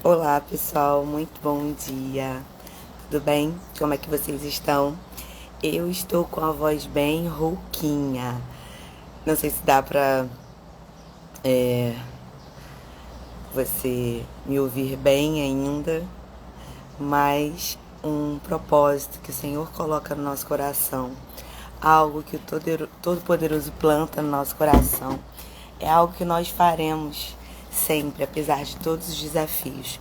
Olá pessoal, muito bom dia. Tudo bem? Como é que vocês estão? Eu estou com a voz bem rouquinha. Não sei se dá pra você me ouvir bem ainda, mas um propósito que o Senhor coloca no nosso coração, algo que o Todo-Poderoso planta no nosso coração, é algo que nós faremos sempre, apesar de todos os desafios.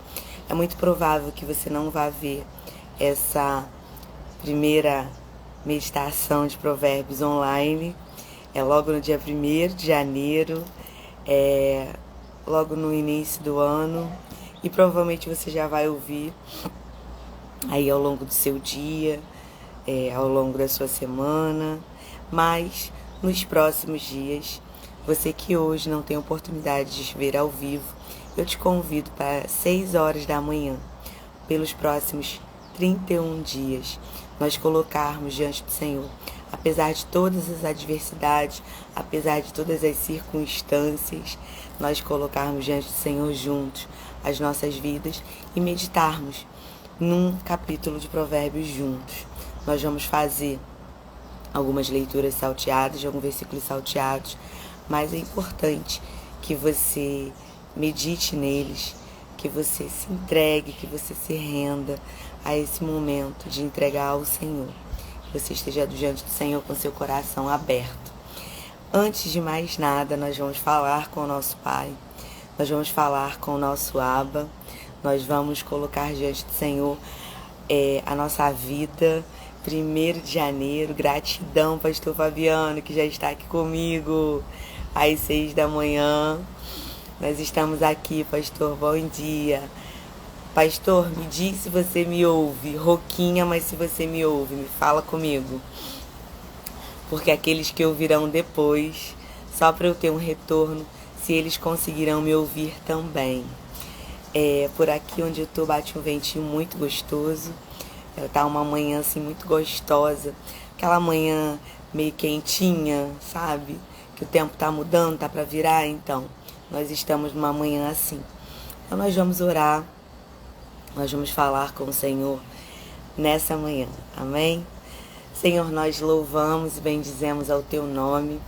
É muito provável que você não vá ver essa primeira meditação de provérbios online. É logo no dia 1º de janeiro, logo no início do ano. E provavelmente você já vai ouvir aí ao longo do seu dia, ao longo da sua semana. Mas nos próximos dias, você que hoje não tem oportunidade de ver ao vivo, eu te convido para 6 horas da manhã, pelos próximos 31 dias, nós colocarmos diante do Senhor, apesar de todas as adversidades, apesar de todas as circunstâncias, nós colocarmos diante do Senhor juntos as nossas vidas e meditarmos num capítulo de Provérbios juntos. Nós vamos fazer algumas leituras salteadas, de alguns versículos salteados, mas é importante que você medite neles, que você se entregue, que você se renda a esse momento de entregar ao Senhor. Que você esteja diante do Senhor com seu coração aberto. Antes de mais nada, nós vamos falar com o nosso Pai, nós vamos falar com o nosso Abba, nós vamos colocar diante do Senhor a nossa vida. 1º de janeiro, gratidão, pastor Fabiano, que já está aqui comigo às 6 da manhã. Nós estamos aqui, pastor, bom dia. Pastor, me diz se você me ouve, rouquinha, mas se você me ouve, me fala comigo. Porque aqueles que ouvirão depois, só para eu ter um retorno, se eles conseguirão me ouvir também. Por aqui onde eu tô bate um ventinho muito gostoso. Tá uma manhã assim muito gostosa, aquela manhã meio quentinha, sabe? Que o tempo tá mudando, tá para virar, então nós estamos numa manhã assim. Então nós vamos orar, nós vamos falar com o Senhor nessa manhã, amém? Senhor, nós louvamos e bendizemos ao Teu nome,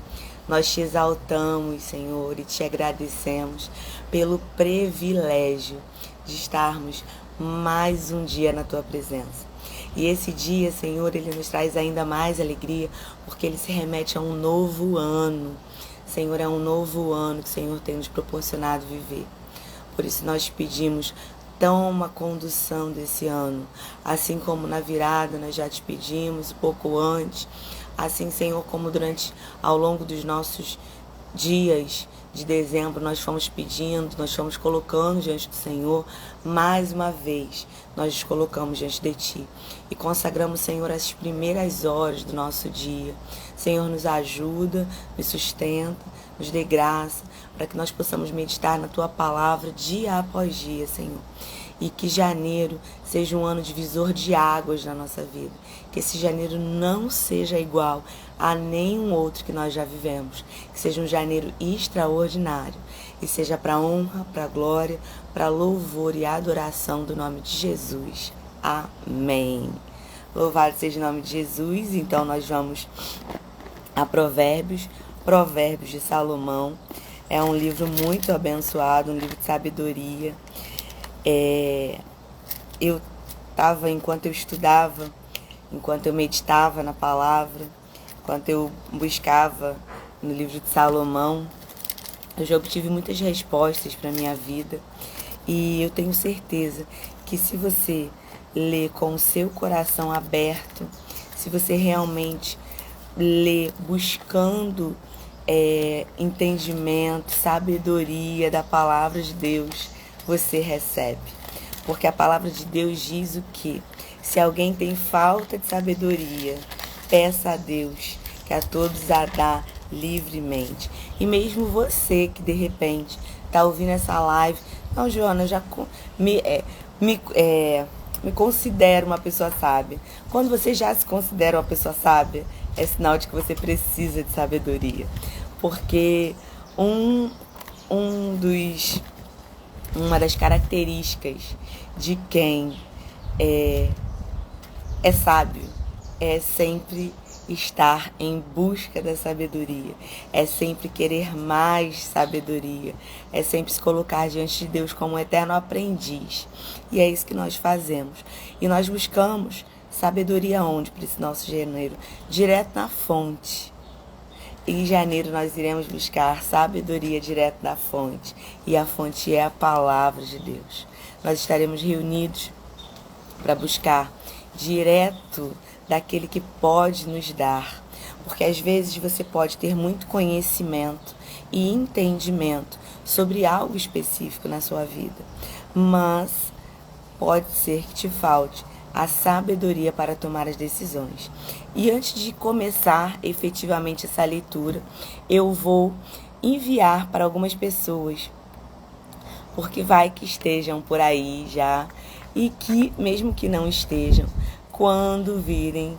nós te exaltamos, Senhor, e te agradecemos pelo privilégio de estarmos mais um dia na Tua presença. E esse dia, Senhor, ele nos traz ainda mais alegria, porque ele se remete a um novo ano. Senhor, é um novo ano que o Senhor tem nos proporcionado viver. Por isso nós te pedimos, toma a condução desse ano. Assim como na virada nós já te pedimos, um pouco antes. Assim, Senhor, como ao longo dos nossos dias de dezembro, nós fomos pedindo, nós fomos colocando diante do Senhor, mais uma vez, nós nos colocamos diante de Ti e consagramos, Senhor, as primeiras horas do nosso dia. Senhor, nos ajuda, nos sustenta, nos dê graça, para que nós possamos meditar na Tua palavra dia após dia, Senhor. E que janeiro seja um ano divisor de águas na nossa vida. Que esse janeiro não seja igual a nenhum outro que nós já vivemos. Que seja um janeiro extraordinário. E seja para honra, para glória, para louvor e adoração do nome de Jesus. Amém. Louvado seja o nome de Jesus. Então nós vamos a Provérbios. Provérbios de Salomão. É um livro muito abençoado, um livro de sabedoria. Enquanto eu estudava, enquanto eu meditava na palavra, enquanto eu buscava no livro de Salomão, eu já obtive muitas respostas para a minha vida. E eu tenho certeza que se você ler com o seu coração aberto, se você realmente ler buscando entendimento, sabedoria da palavra de Deus, você recebe. Porque a palavra de Deus diz o quê? Se alguém tem falta de sabedoria, peça a Deus, que a todos a dá livremente. E mesmo você que de repente está ouvindo essa live, não, Joana, eu já me considero uma pessoa sábia. Quando você já se considera uma pessoa sábia, é sinal de que você precisa de sabedoria. Porque um uma das características de quem é sábio é sempre estar em busca da sabedoria, é sempre querer mais sabedoria, é sempre se colocar diante de Deus como um eterno aprendiz. E é isso que nós fazemos. E nós buscamos sabedoria onde para esse nosso janeiro? Direto na fonte. Em janeiro nós iremos buscar sabedoria direto da fonte. E a fonte é a palavra de Deus. Nós estaremos reunidos para buscar direto daquele que pode nos dar. Porque às vezes você pode ter muito conhecimento e entendimento sobre algo específico na sua vida, mas pode ser que te falte a sabedoria para tomar as decisões. E antes de começar efetivamente essa leitura, eu vou enviar para algumas pessoas, porque vai que estejam por aí já, e que mesmo que não estejam, quando virem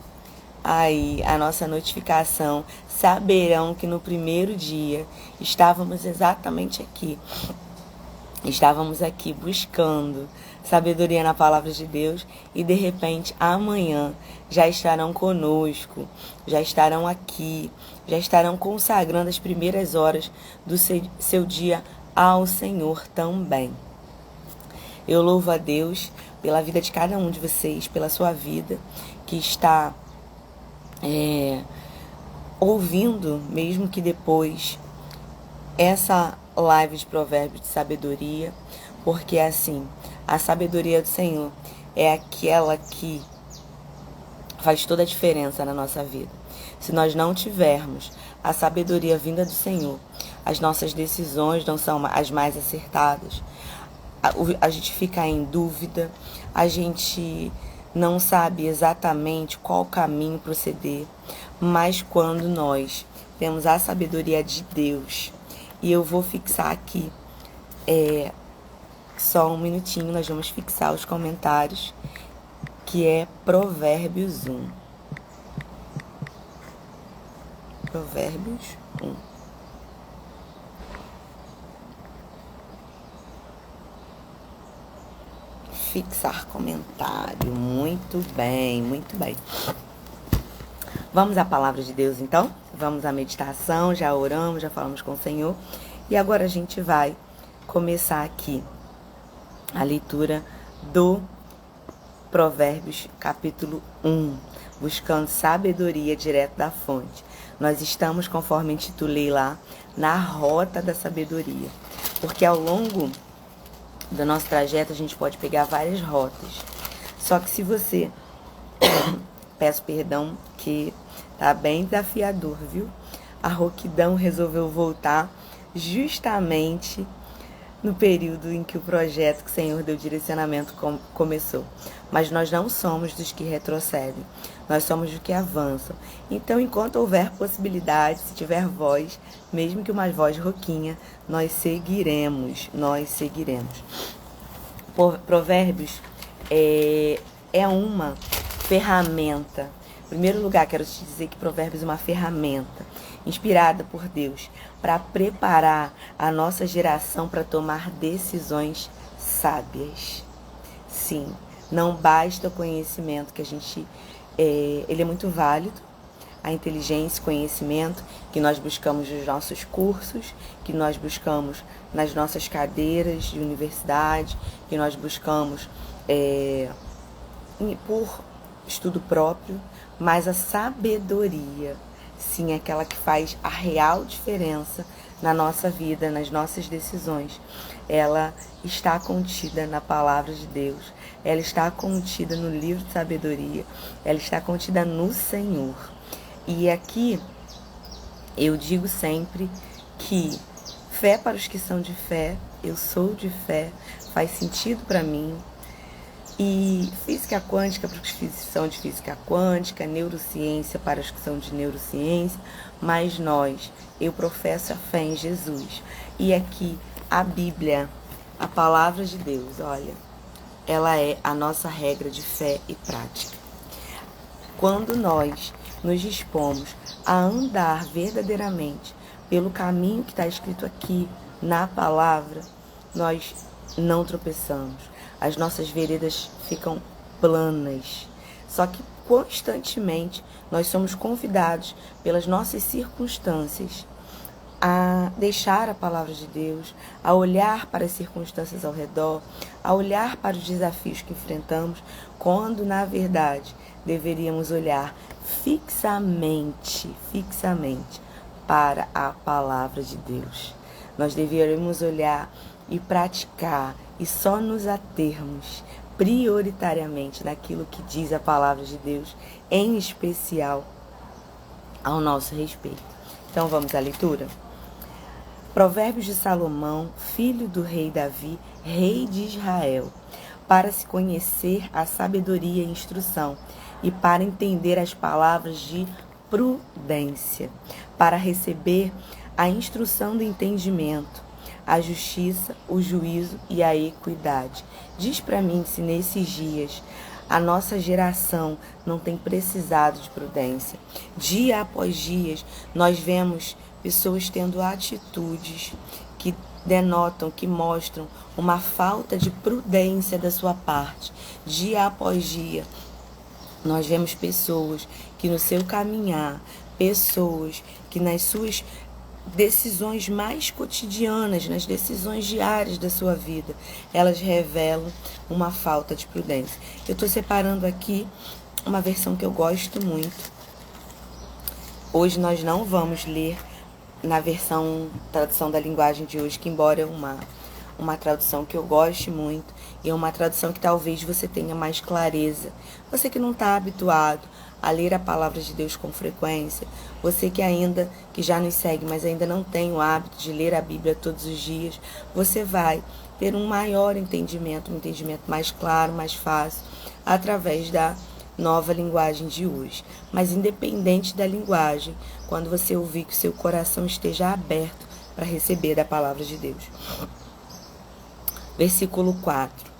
aí a nossa notificação, saberão que no primeiro dia estávamos exatamente aqui. Estávamos aqui buscando sabedoria na palavra de Deus e de repente amanhã já estarão conosco, já estarão aqui, já estarão consagrando as primeiras horas do seu dia ao Senhor também. Eu louvo a Deus pela vida de cada um de vocês, pela sua vida que está ouvindo, mesmo que depois, essa live de provérbios de sabedoria, porque assim, a sabedoria do Senhor é aquela que faz toda a diferença na nossa vida. Se nós não tivermos a sabedoria vinda do Senhor, as nossas decisões não são as mais acertadas, a gente fica em dúvida, a gente não sabe exatamente qual caminho proceder, mas quando nós temos a sabedoria de Deus, e eu vou fixar aqui, só um minutinho, nós vamos fixar os comentários, que é Provérbios 1. Provérbios 1. Fixar comentário. Muito bem, muito bem. Vamos à palavra de Deus, então? Vamos à meditação, já oramos, já falamos com o Senhor. E agora a gente vai começar aqui a leitura do Provérbios, capítulo 1, buscando sabedoria direto da fonte. Nós estamos, conforme intitulei lá, na rota da sabedoria. Porque ao longo do nosso trajeto a gente pode pegar várias rotas. Só que se você... Peço perdão que tá bem desafiador, viu? A rouquidão resolveu voltar justamente no período em que o projeto que o Senhor deu direcionamento começou. Mas nós não somos dos que retrocedem, nós somos dos que avançam. Então, enquanto houver possibilidade, se tiver voz, mesmo que uma voz rouquinha, nós seguiremos, Provérbios é uma ferramenta. Em primeiro lugar, quero te dizer que Provérbios é uma ferramenta inspirada por Deus para preparar a nossa geração para tomar decisões sábias. Sim, não basta o conhecimento que a gente... ele é muito válido, a inteligência, conhecimento que nós buscamos nos nossos cursos, que nós buscamos nas nossas cadeiras de universidade, que nós buscamos por estudo próprio, mas a sabedoria, sim, é aquela que faz a real diferença na nossa vida, nas nossas decisões. Ela está contida na palavra de Deus, ela está contida no livro de sabedoria, ela está contida no Senhor. E aqui eu digo sempre que fé para os que são de fé, eu sou de fé, faz sentido para mim. E física quântica para os que são de física quântica, neurociência para os que são de neurociência, mas eu professo a fé em Jesus. E aqui a Bíblia, a palavra de Deus, olha, ela é a nossa regra de fé e prática. Quando nós nos dispomos a andar verdadeiramente pelo caminho que está escrito aqui na palavra, nós não tropeçamos. As nossas veredas ficam planas. Só que constantemente nós somos convidados pelas nossas circunstâncias a deixar a palavra de Deus, a olhar para as circunstâncias ao redor, a olhar para os desafios que enfrentamos, quando na verdade deveríamos olhar fixamente para a palavra de Deus. Nós deveríamos olhar e praticar e só nos atermos prioritariamente naquilo que diz a palavra de Deus, em especial ao nosso respeito. Então vamos à leitura? Provérbios de Salomão, filho do rei Davi, rei de Israel, para se conhecer a sabedoria e instrução, e para entender as palavras de prudência, para receber a instrução do entendimento, a justiça, o juízo e a equidade. Diz para mim se nesses dias a nossa geração não tem precisado de prudência. Dia após dia, nós vemos pessoas tendo atitudes que denotam, que mostram uma falta de prudência da sua parte. Dia após dia, nós vemos pessoas que no seu caminhar, pessoas que nas suas decisões mais cotidianas, nas decisões diárias da sua vida, elas revelam uma falta de prudência. Eu estou separando aqui uma versão que eu gosto muito. Hoje nós não vamos ler na tradução da linguagem de hoje, que embora é uma tradução que eu goste muito, e é uma tradução que talvez você tenha mais clareza. Você que não está habituado a ler a palavra de Deus com frequência, você que já nos segue, mas ainda não tem o hábito de ler a Bíblia todos os dias, você vai ter um maior entendimento, um entendimento mais claro, mais fácil, através da nova linguagem de hoje. Mas independente da linguagem, quando você ouvir, que o seu coração esteja aberto para receber a palavra de Deus. Versículo 4.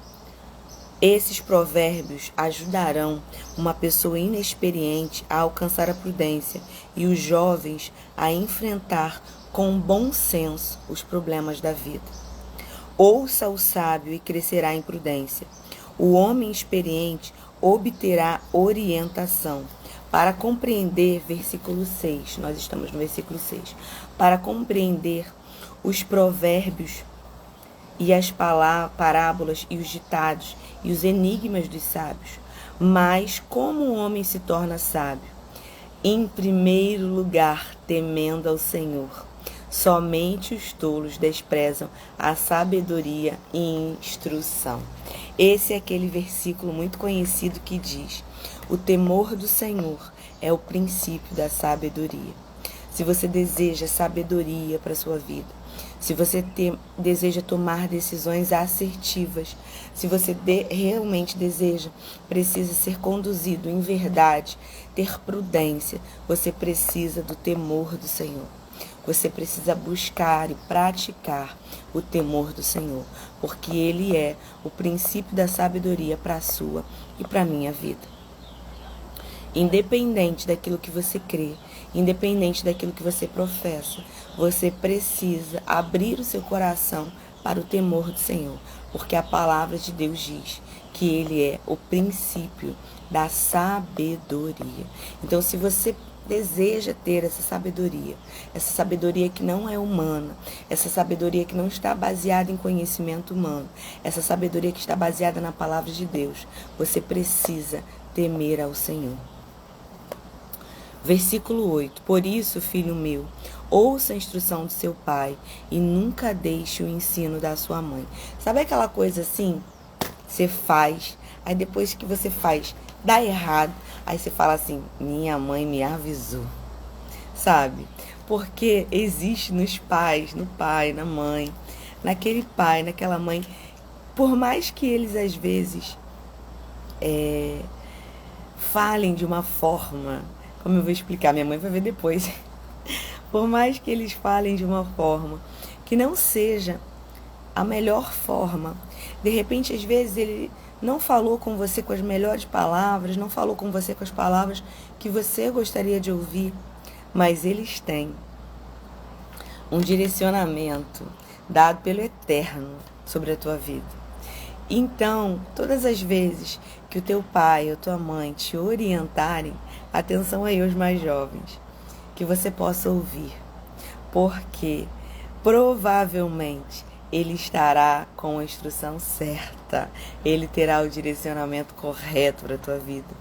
Esses provérbios ajudarão uma pessoa inexperiente a alcançar a prudência e os jovens a enfrentar com bom senso os problemas da vida. Ouça o sábio e crescerá em prudência. O homem experiente obterá orientação. Para compreender, versículo 6, nós estamos no versículo 6, para compreender os provérbios e as parábolas e os ditados e os enigmas dos sábios. Mas como o homem se torna sábio? Em primeiro lugar, temendo ao Senhor. Somente os tolos desprezam a sabedoria e instrução. Esse é aquele versículo muito conhecido que diz: o temor do Senhor é o princípio da sabedoria. Se você deseja sabedoria para a sua vida, se você deseja tomar decisões assertivas, se você realmente precisa ser conduzido em verdade, ter prudência, você precisa do temor do Senhor. Você precisa buscar e praticar o temor do Senhor, porque Ele é o princípio da sabedoria para a sua e para a minha vida. Independente daquilo que você crê, independente daquilo que você professa, você precisa abrir o seu coração para o temor do Senhor, porque a palavra de Deus diz que Ele é o princípio da sabedoria. Então, se você deseja ter essa sabedoria que não é humana, essa sabedoria que não está baseada em conhecimento humano, essa sabedoria que está baseada na palavra de Deus, você precisa temer ao Senhor. Versículo 8. Por isso, filho meu, ouça a instrução do seu pai e nunca deixe o ensino da sua mãe. Sabe aquela coisa assim? Você faz, aí depois que você faz, dá errado. Aí você fala assim, minha mãe me avisou. Sabe? Porque existe nos pais, no pai, na mãe, naquele pai, naquela mãe, por mais que eles às vezes falem de uma forma, como eu vou explicar, minha mãe vai ver depois, por mais que eles falem de uma forma que não seja a melhor forma, de repente às vezes ele não falou com você com as melhores palavras, não falou com você com as palavras que você gostaria de ouvir, mas eles têm um direcionamento dado pelo Eterno sobre a tua vida. Então, todas as vezes que o teu pai ou tua mãe te orientarem, atenção aí aos mais jovens, que você possa ouvir, porque provavelmente ele estará com a instrução certa, ele terá o direcionamento correto para a tua vida,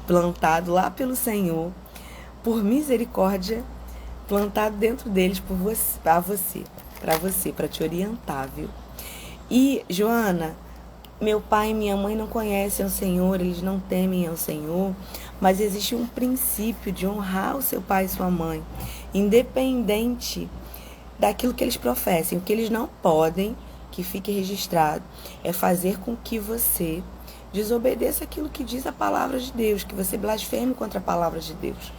plantado lá pelo Senhor, por misericórdia, plantado dentro deles por você, para te orientar, viu? E, Joana, meu pai e minha mãe não conhecem o Senhor, eles não temem ao Senhor, mas existe um princípio de honrar o seu pai e sua mãe, independente daquilo que eles professem. O que eles não podem, que fique registrado, é fazer com que você desobedeça aquilo que diz a palavra de Deus, que você blasfeme contra a palavra de Deus.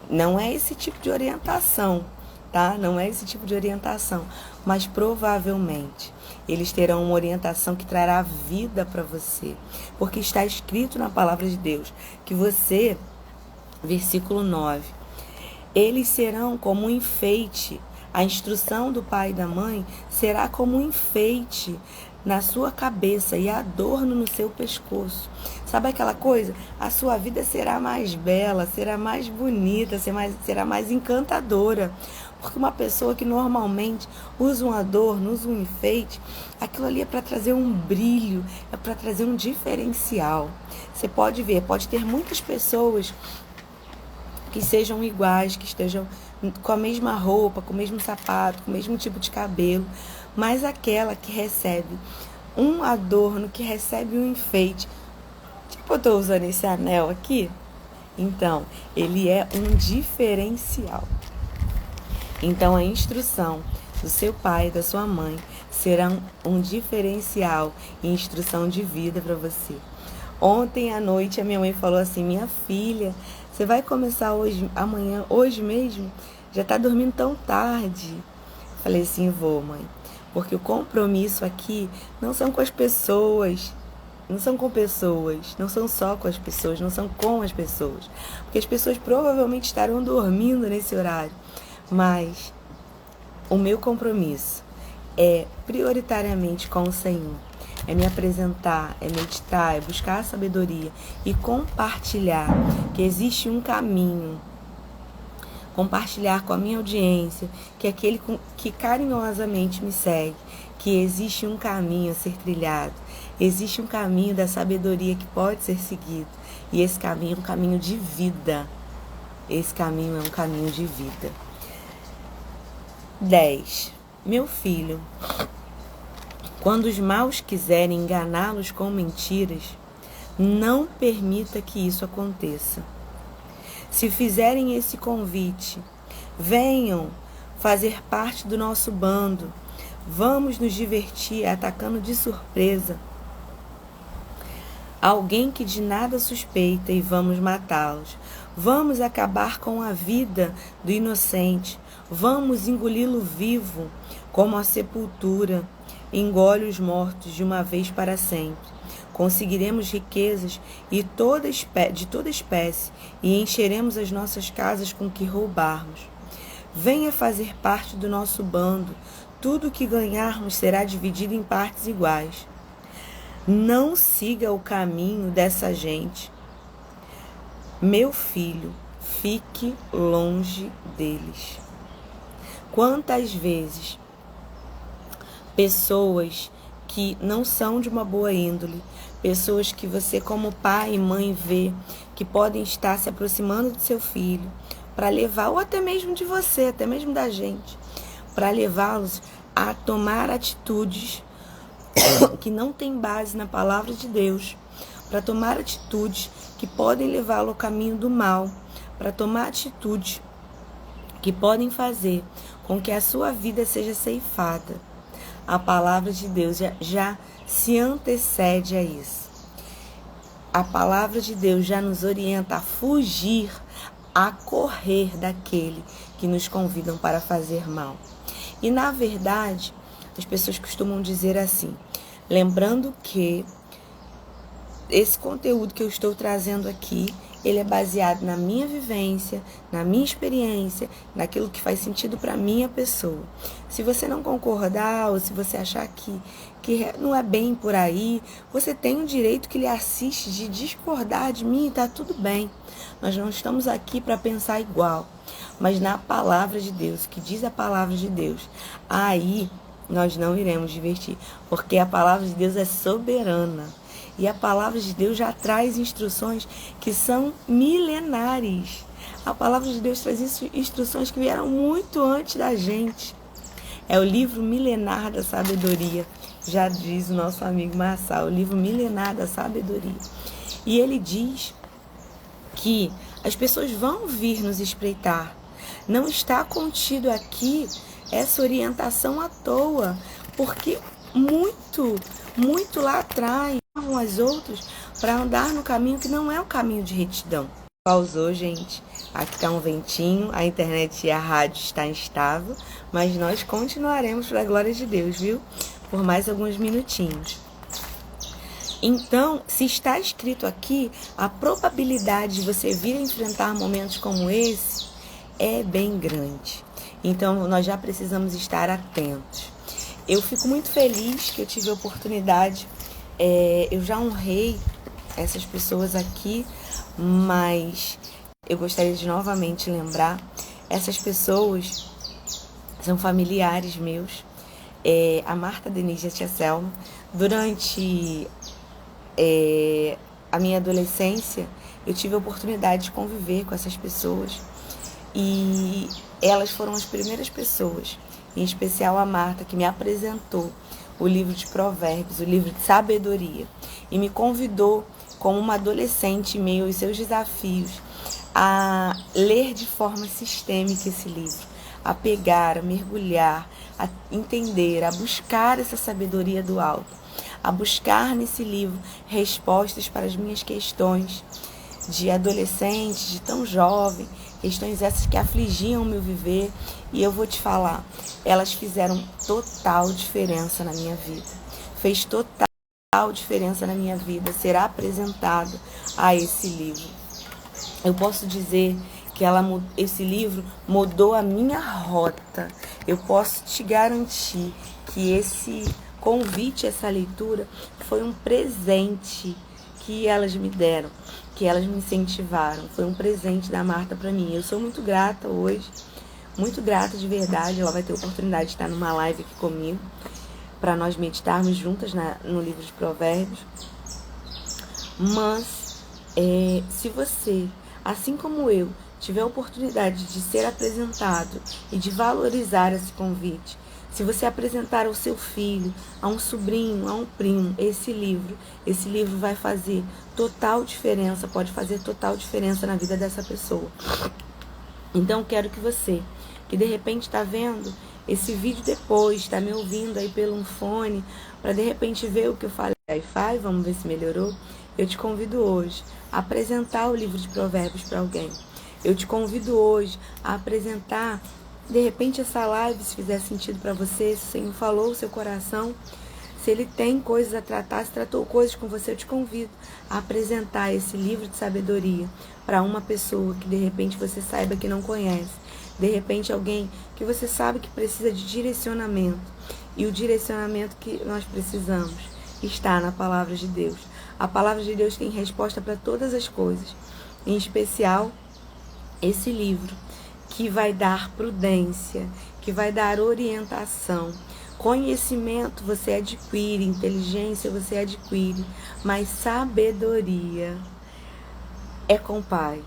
Não é esse tipo de orientação, tá? Não é esse tipo de orientação, mas provavelmente eles terão uma orientação que trará vida para você, porque está escrito na palavra de Deus que você, versículo 9, eles serão como um enfeite, a instrução do pai e da mãe será como um enfeite na sua cabeça e adorno no seu pescoço. Sabe aquela coisa? A sua vida será mais bela, será mais bonita, será mais encantadora. Porque uma pessoa que normalmente usa um adorno, usa um enfeite, aquilo ali é para trazer um brilho, é para trazer um diferencial. Você pode ver, pode ter muitas pessoas que sejam iguais, que estejam com a mesma roupa, com o mesmo sapato, com o mesmo tipo de cabelo, mas aquela que recebe um adorno, que recebe um enfeite, tipo eu estou usando esse anel aqui, então ele é um diferencial. Então a instrução do seu pai e da sua mãe será um diferencial e instrução de vida para você. Ontem à noite a minha mãe falou assim: minha filha, você vai começar amanhã, hoje mesmo? Já está dormindo tão tarde. Falei assim: vou, mãe, porque o compromisso aqui não são com as pessoas, não são com pessoas, não são só com as pessoas, não são com as pessoas, porque as pessoas provavelmente estarão dormindo nesse horário, mas o meu compromisso é prioritariamente com o Senhor. É me apresentar, é meditar, é buscar a sabedoria e compartilhar que existe um caminho. Compartilhar com a minha audiência, que aquele que carinhosamente me segue, que existe um caminho a ser trilhado, existe um caminho da sabedoria que pode ser seguido. E esse caminho é um caminho de vida. Esse caminho é um caminho de vida. 10. Meu filho, quando os maus quiserem enganá-los com mentiras, não permita que isso aconteça. Se fizerem esse convite, venham fazer parte do nosso bando, vamos nos divertir atacando de surpresa alguém que de nada suspeita e vamos matá-los. Vamos acabar com a vida do inocente, vamos engoli-lo vivo, como a sepultura engole os mortos de uma vez para sempre. Conseguiremos riquezas de toda espécie e encheremos as nossas casas com o que roubarmos. Venha fazer parte do nosso bando. Tudo o que ganharmos será dividido em partes iguais. Não siga o caminho dessa gente. Meu filho, fique longe deles. Quantas vezes pessoas que não são de uma boa índole, pessoas que você como pai e mãe vê que podem estar se aproximando do seu filho para levar, ou até mesmo de você, até mesmo da gente, para levá-los a tomar atitudes que não têm base na palavra de Deus, para tomar atitudes que podem levá-lo ao caminho do mal, para tomar atitudes que podem fazer com que a sua vida seja ceifada. A palavra de Deus já se antecede a isso. A palavra de Deus já nos orienta a fugir, a correr daquele que nos convidam para fazer mal. E na verdade, as pessoas costumam dizer assim, lembrando que esse conteúdo que eu estou trazendo aqui, ele é baseado na minha vivência, na minha experiência, naquilo que faz sentido para minha pessoa. Se você não concordar ou se você achar que não é bem por aí, você tem o direito que lhe assiste de discordar de mim e tá tudo bem. Nós não estamos aqui para pensar igual, mas na palavra de Deus, que diz a palavra de Deus, aí nós não iremos divertir, porque a palavra de Deus é soberana. E a palavra de Deus já traz instruções que são milenares. A palavra de Deus traz instruções que vieram muito antes da gente. É o livro milenar da sabedoria, já diz o nosso amigo Marçal, o livro milenar da sabedoria. E ele diz que as pessoas vão vir nos espreitar. Não está contido aqui essa orientação à toa, porque muito lá atrás as outros para andar no caminho que não é o caminho de retidão. Pausou, gente. Aqui está um ventinho, a internet e a rádio está instável, mas nós continuaremos para a glória de Deus, viu? Por mais alguns minutinhos. Então, se está escrito aqui, a probabilidade de você vir a enfrentar momentos como esse é bem grande. Então, nós já precisamos estar atentos. Eu fico muito feliz que eu tive a oportunidade, eu já honrei essas pessoas aqui, mas eu gostaria de novamente lembrar, essas pessoas são familiares meus, a Marta Denise e a Tia Selma. Durante a minha adolescência, eu tive a oportunidade de conviver com essas pessoas e elas foram as primeiras pessoas, em especial a Marta, que me apresentou o livro de Provérbios, o livro de sabedoria, e me convidou, como uma adolescente em meio aos seus desafios, a ler de forma sistêmica esse livro, a pegar, a mergulhar, a entender, a buscar essa sabedoria do alto, a buscar nesse livro respostas para as minhas questões de adolescente, de tão jovem, questões essas que afligiam o meu viver. E eu vou te falar, elas fizeram total diferença na minha vida. Fez total diferença na minha vida ser apresentado a esse livro. Eu posso dizer que esse livro mudou a minha rota. Eu posso te garantir que esse convite, essa leitura, foi um presente que elas me deram, que elas me incentivaram. Foi um presente da Marta para mim. Eu sou muito grata hoje, muito grata de verdade. Ela vai ter a oportunidade de estar numa live aqui comigo, para nós meditarmos juntas no livro de Provérbios. Mas, se você, assim como eu, tiver a oportunidade de ser apresentado e de valorizar esse convite, se você apresentar ao seu filho, a um sobrinho, a um primo, esse livro vai fazer total diferença, pode fazer total diferença na vida dessa pessoa. Então, quero que você, que de repente está vendo esse vídeo depois, está me ouvindo aí pelo fone, para de repente ver o que eu falei, Wi-Fi, vamos ver se melhorou. Eu te convido hoje a apresentar o livro de Provérbios para alguém. Eu te convido hoje a apresentar, de repente, essa live, se fizer sentido para você, se o Senhor falou o seu coração, se Ele tem coisas a tratar, se tratou coisas com você, eu te convido a apresentar esse livro de sabedoria para uma pessoa que de repente você saiba que não conhece. De repente, alguém que você sabe que precisa de direcionamento. E o direcionamento que nós precisamos está na palavra de Deus. A palavra de Deus tem resposta para todas as coisas. Em especial, esse livro, que vai dar prudência, que vai dar orientação. Conhecimento você adquire, inteligência você adquire, mas sabedoria é com o Pai.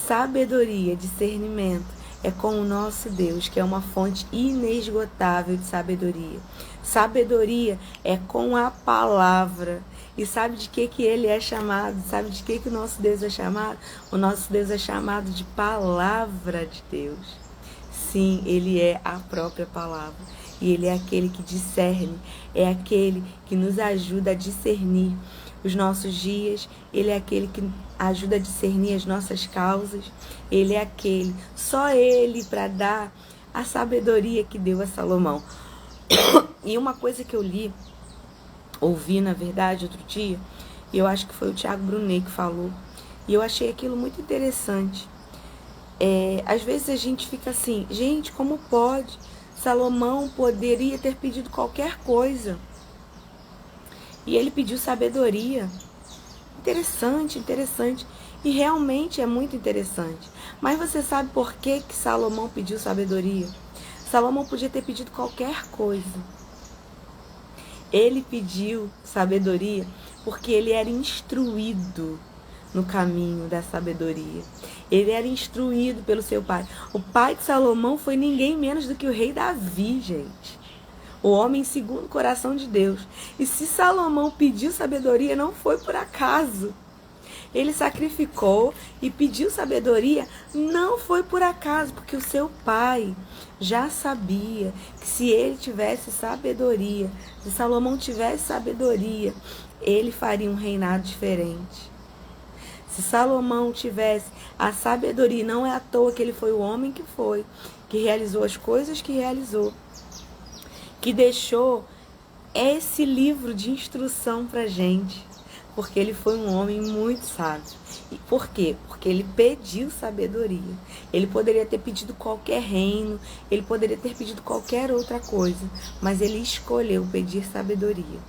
Sabedoria, discernimento, é com o nosso Deus, que é uma fonte inesgotável de sabedoria. Sabedoria é com a palavra. E sabe de que Ele é chamado? Sabe de que o nosso Deus é chamado? O nosso Deus é chamado de palavra de Deus. Sim, Ele é a própria palavra. E Ele é aquele que discerne, é aquele que nos ajuda a discernir os nossos dias. Ele é aquele que ajuda a discernir as nossas causas. Ele é aquele, só Ele para dar a sabedoria que deu a Salomão. E uma coisa que eu ouvi na verdade outro dia, e eu acho que foi o Tiago Brunet que falou, E eu achei aquilo muito interessante. Às vezes a gente fica assim, gente, como pode? Salomão poderia ter pedido qualquer coisa. E ele pediu sabedoria. Interessante, interessante. E realmente é muito interessante. Mas você sabe por que Salomão pediu sabedoria? Salomão podia ter pedido qualquer coisa. Ele pediu sabedoria porque ele era instruído no caminho da sabedoria. Ele era instruído pelo seu pai. O pai de Salomão foi ninguém menos do que o rei Davi, gente. O homem segundo o coração de Deus. E se Salomão pediu sabedoria, não foi por acaso. Ele sacrificou e pediu sabedoria, não foi por acaso, porque o seu pai já sabia que se ele tivesse sabedoria, se Salomão tivesse sabedoria, ele faria um reinado diferente. Se Salomão tivesse a sabedoria, não é à toa que ele foi o homem que foi, que realizou as coisas que realizou, que deixou esse livro de instrução pra gente, porque ele foi um homem muito sábio. E por quê? Porque ele pediu sabedoria. Ele poderia ter pedido qualquer reino, ele poderia ter pedido qualquer outra coisa, mas ele escolheu pedir sabedoria.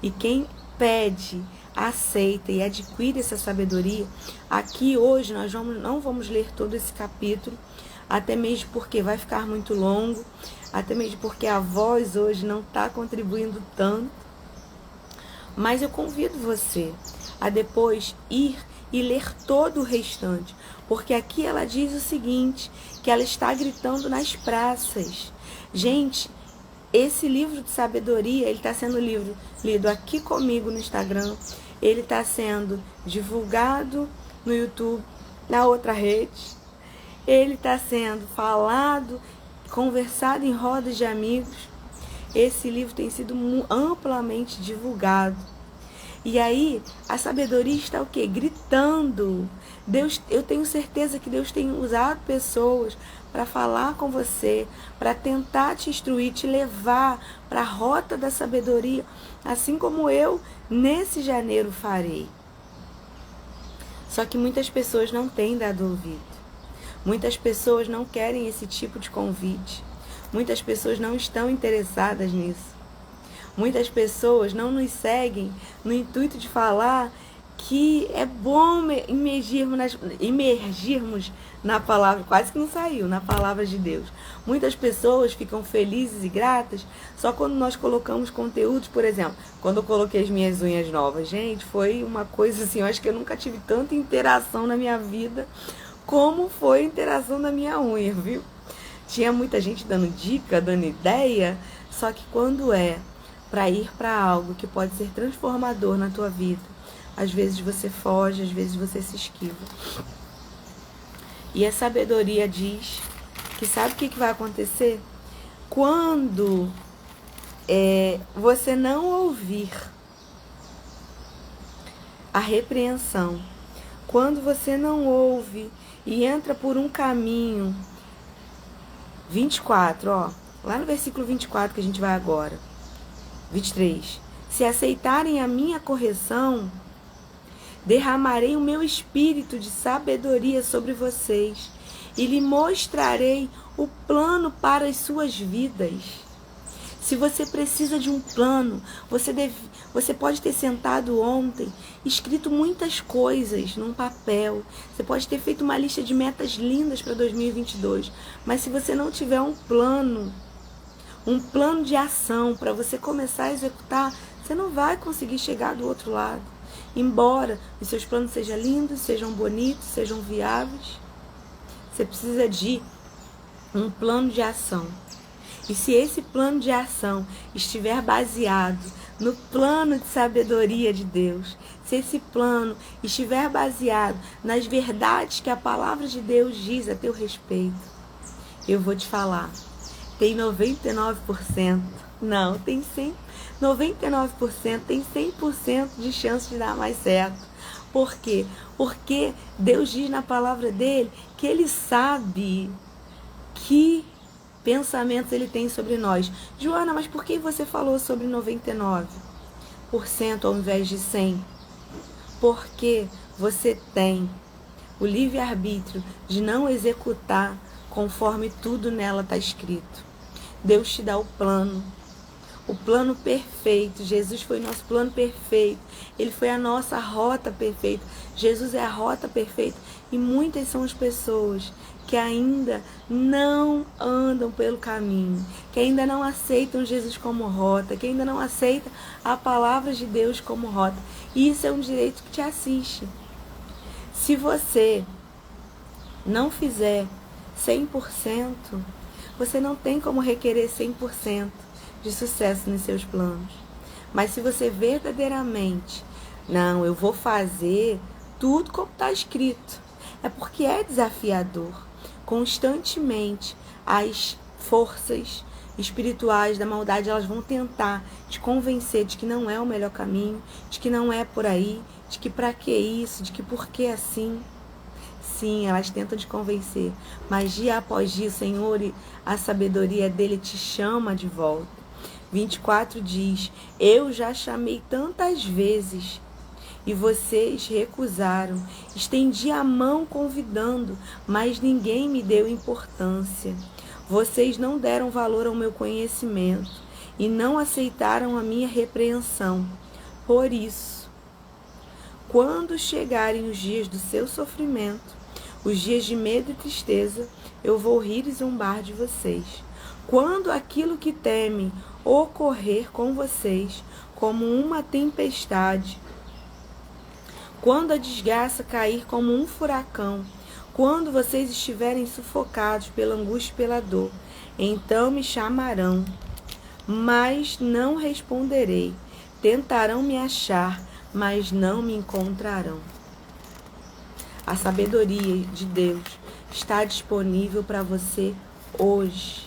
E quem pede, aceita e adquire essa sabedoria, aqui hoje nós não vamos ler todo esse capítulo, até mesmo porque vai ficar muito longo, até mesmo porque a voz hoje não está contribuindo tanto. Mas eu convido você a depois ir e ler todo o restante, porque aqui ela diz o seguinte, que ela está gritando nas praças. Gente, esse livro de sabedoria, ele está sendo lido aqui comigo no Instagram, ele está sendo divulgado no YouTube, na outra rede, ele está sendo falado, conversado em rodas de amigos. Esse livro tem sido amplamente divulgado. E aí, a sabedoria está o quê? Gritando. Deus, eu tenho certeza que Deus tem usado pessoas para falar com você, para tentar te instruir, te levar para a rota da sabedoria, assim como eu, nesse janeiro, farei. Só que muitas pessoas não têm dado ouvido. Muitas pessoas não querem esse tipo de convite. Muitas pessoas não estão interessadas nisso. Muitas pessoas não nos seguem no intuito de falar que é bom imergirmos na palavra, quase que não saiu, na palavra de Deus. Muitas pessoas ficam felizes e gratas só quando nós colocamos conteúdos, por exemplo, quando eu coloquei as minhas unhas novas. Gente, foi uma coisa assim, eu acho que eu nunca tive tanta interação na minha vida como foi a interação da minha unha, viu? Tinha muita gente dando dica, dando ideia, só que quando é para ir para algo que pode ser transformador na tua vida, às vezes você foge, às vezes você se esquiva. E a sabedoria diz que sabe o que vai acontecer? Quando você não ouvir a repreensão, quando você não ouve e entra por um caminho 24, lá no versículo 24 que a gente vai agora, 23. Se aceitarem a minha correção, derramarei o meu espírito de sabedoria sobre vocês e lhe mostrarei o plano para as suas vidas. Se você precisa de um plano, você pode ter sentado ontem, escrito muitas coisas num papel. Você pode ter feito uma lista de metas lindas para 2022. Mas se você não tiver um plano de ação para você começar a executar, você não vai conseguir chegar do outro lado. Embora os seus planos sejam lindos, sejam bonitos, sejam viáveis, você precisa de um plano de ação. E se esse plano de ação estiver baseado no plano de sabedoria de Deus, se esse plano estiver baseado nas verdades que a palavra de Deus diz a teu respeito, eu vou te falar, tem 99%, não, tem 100%, 99%, tem 100% de chance de dar mais certo. Por quê? Porque Deus diz na palavra dele que ele sabe que pensamentos ele tem sobre nós. Joana, mas por que você falou sobre 99% ao invés de 100%? porque você tem o livre-arbítrio de não executar conforme tudo nela está escrito. Deus te dá o plano perfeito. Jesus foi nosso plano perfeito. Ele foi a nossa rota perfeita. Jesus é a rota perfeita. E muitas são as pessoas que ainda não andam pelo caminho, que ainda não aceitam Jesus como rota, que ainda não aceitam a palavra de Deus como rota. E isso é um direito que te assiste. Se você não fizer 100%, você não tem como requerer 100% de sucesso nos seus planos. Mas se você verdadeiramente, não, eu vou fazer tudo como está escrito, é porque é desafiador. Constantemente, as forças espirituais da maldade, elas vão tentar te convencer de que não é o melhor caminho, de que não é por aí, de que pra que isso, de que por que assim. Sim, elas tentam te convencer, mas dia após dia, o Senhor, a sabedoria dele te chama de volta. 24 diz: eu já chamei tantas vezes e vocês recusaram. Estendi a mão convidando, mas ninguém me deu importância. Vocês não deram valor ao meu conhecimento e não aceitaram a minha repreensão. Por isso, quando chegarem os dias do seu sofrimento, os dias de medo e tristeza, eu vou rir e zombar de vocês. Quando aquilo que temem ocorrer com vocês como uma tempestade, quando a desgraça cair como um furacão, quando vocês estiverem sufocados pela angústia e pela dor, então me chamarão, mas não responderei. Tentarão me achar, mas não me encontrarão. A sabedoria de Deus está disponível para você hoje.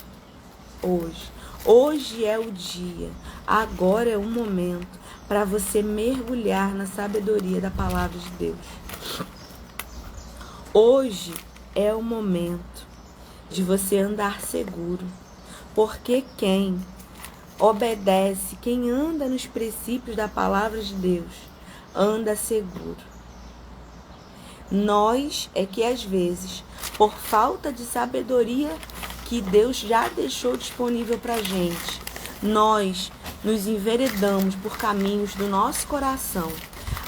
Hoje é o dia. Agora é o momento para você mergulhar na sabedoria da palavra de Deus. Hoje é o momento de você andar seguro. Porque quem obedece, quem anda nos princípios da palavra de Deus, anda seguro. Nós é que às vezes, por falta de sabedoria que Deus já deixou disponível para a gente, nós nos enveredamos por caminhos do nosso coração.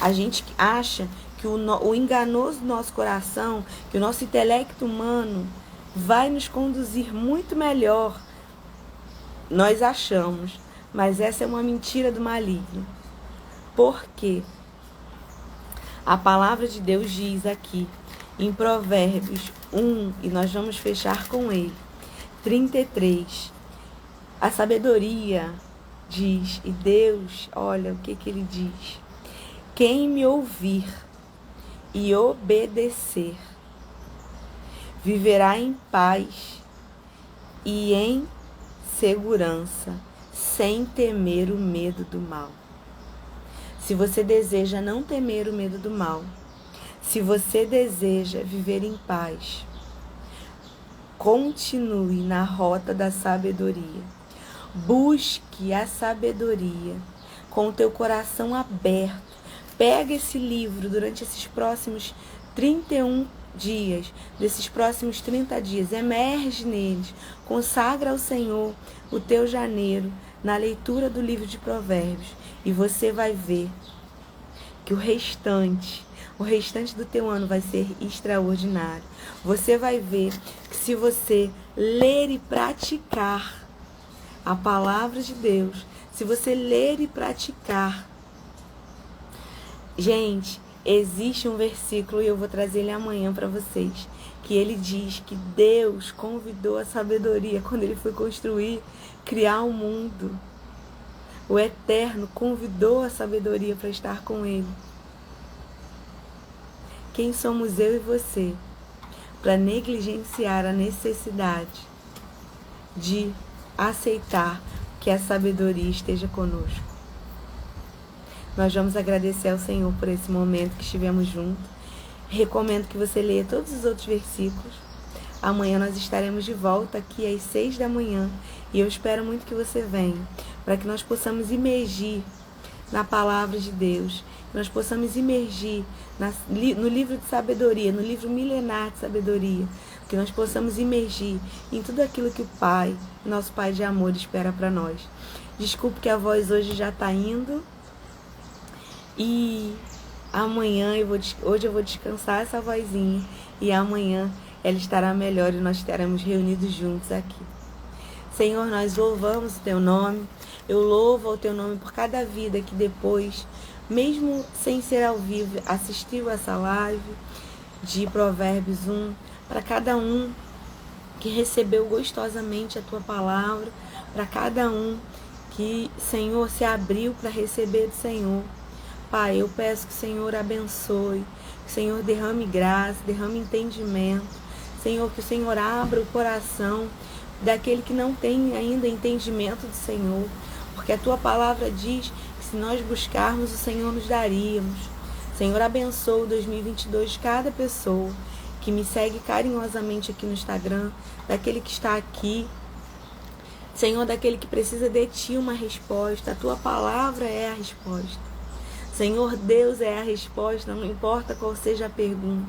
A gente acha que o enganoso do nosso coração, que o nosso intelecto humano vai nos conduzir muito melhor. Nós achamos, mas essa é uma mentira do maligno. Por quê? A palavra de Deus diz aqui, em Provérbios 1, e nós vamos fechar com ele, 33. A sabedoria diz, e Deus, olha o que ele diz: quem me ouvir e obedecer viverá em paz e em segurança, sem temer o medo do mal. Se você deseja não temer o medo do mal, se você deseja viver em paz, continue na rota da sabedoria. Busque a sabedoria com o teu coração aberto. Pega esse livro durante esses próximos 31 dias, desses próximos 30 dias, emerge neles, consagra ao Senhor o teu janeiro na leitura do livro de Provérbios, e você vai ver que o restante do teu ano vai ser extraordinário. Você vai ver que se você ler e praticar a palavra de Deus, se você ler e praticar, gente, existe um versículo, e eu vou trazer ele amanhã para vocês, que ele diz que Deus convidou a sabedoria quando ele foi criar o mundo. O Eterno convidou a sabedoria para estar com ele. Quem somos eu e você para negligenciar a necessidade de aceitar que a sabedoria esteja conosco? Nós vamos agradecer ao Senhor por esse momento que estivemos juntos. Recomendo que você leia todos os outros versículos. Amanhã nós estaremos de volta aqui às 6 da manhã. E eu espero muito que você venha, para que nós possamos imergir na palavra de Deus, que que nós possamos imergir no livro de sabedoria, no livro milenar de sabedoria, que nós possamos imergir em tudo aquilo que o Pai, nosso Pai de amor, espera para nós. Desculpe que a voz hoje já está indo e amanhã hoje eu vou descansar essa vozinha e amanhã ela estará melhor e nós estaremos reunidos juntos aqui. Senhor, nós louvamos o Teu nome, eu louvo o Teu nome por cada vida que depois, mesmo sem ser ao vivo, assistiu essa live de Provérbios 1, para cada um que recebeu gostosamente a Tua palavra, para cada um que, Senhor, se abriu para receber do Senhor. Pai, eu peço que o Senhor abençoe, que o Senhor derrame graça, derrame entendimento. Senhor, que o Senhor abra o coração daquele que não tem ainda entendimento do Senhor, porque a Tua palavra diz que se nós buscarmos, o Senhor nos daríamos. Senhor, abençoe o 2022 de cada pessoa que me segue carinhosamente aqui no Instagram, daquele que está aqui, Senhor, daquele que precisa de Ti uma resposta. A Tua palavra é a resposta. Senhor, Deus é a resposta, não importa qual seja a pergunta.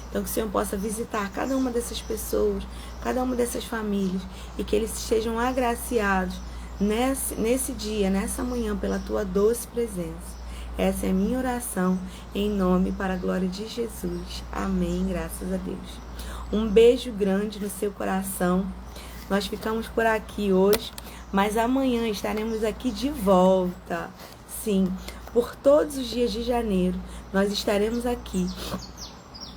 Então que o Senhor possa visitar cada uma dessas pessoas, cada uma dessas famílias, e que eles sejam agraciados nesse dia, nessa manhã, pela Tua doce presença. Essa é a minha oração, em nome e para a glória de Jesus. Amém, graças a Deus. Um beijo grande no seu coração. Nós ficamos por aqui hoje, mas amanhã estaremos aqui de volta. Sim, por todos os dias de janeiro, nós estaremos aqui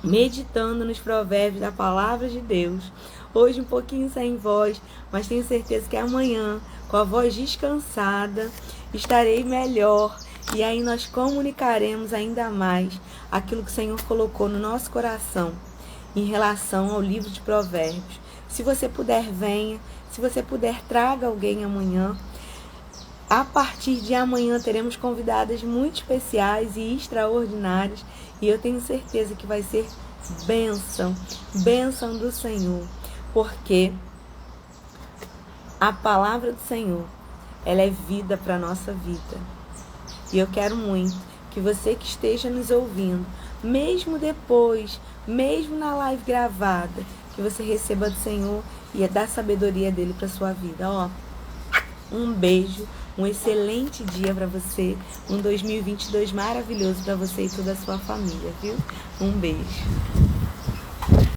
meditando nos provérbios da palavra de Deus. Hoje um pouquinho sem voz, mas tenho certeza que amanhã, com a voz descansada, estarei melhor. E aí nós comunicaremos ainda mais aquilo que o Senhor colocou no nosso coração em relação ao livro de Provérbios. Se você puder, venha. Se você puder, traga alguém amanhã. A partir de amanhã teremos convidadas muito especiais e extraordinárias. E eu tenho certeza que vai ser bênção, bênção do Senhor. Porque a palavra do Senhor, ela é vida para a nossa vida. E eu quero muito que você que esteja nos ouvindo, mesmo depois, mesmo na live gravada, que você receba do Senhor e da sabedoria dele para sua vida. Ó, um beijo, um excelente dia para você, um 2022 maravilhoso para você e toda a sua família, viu? Um beijo.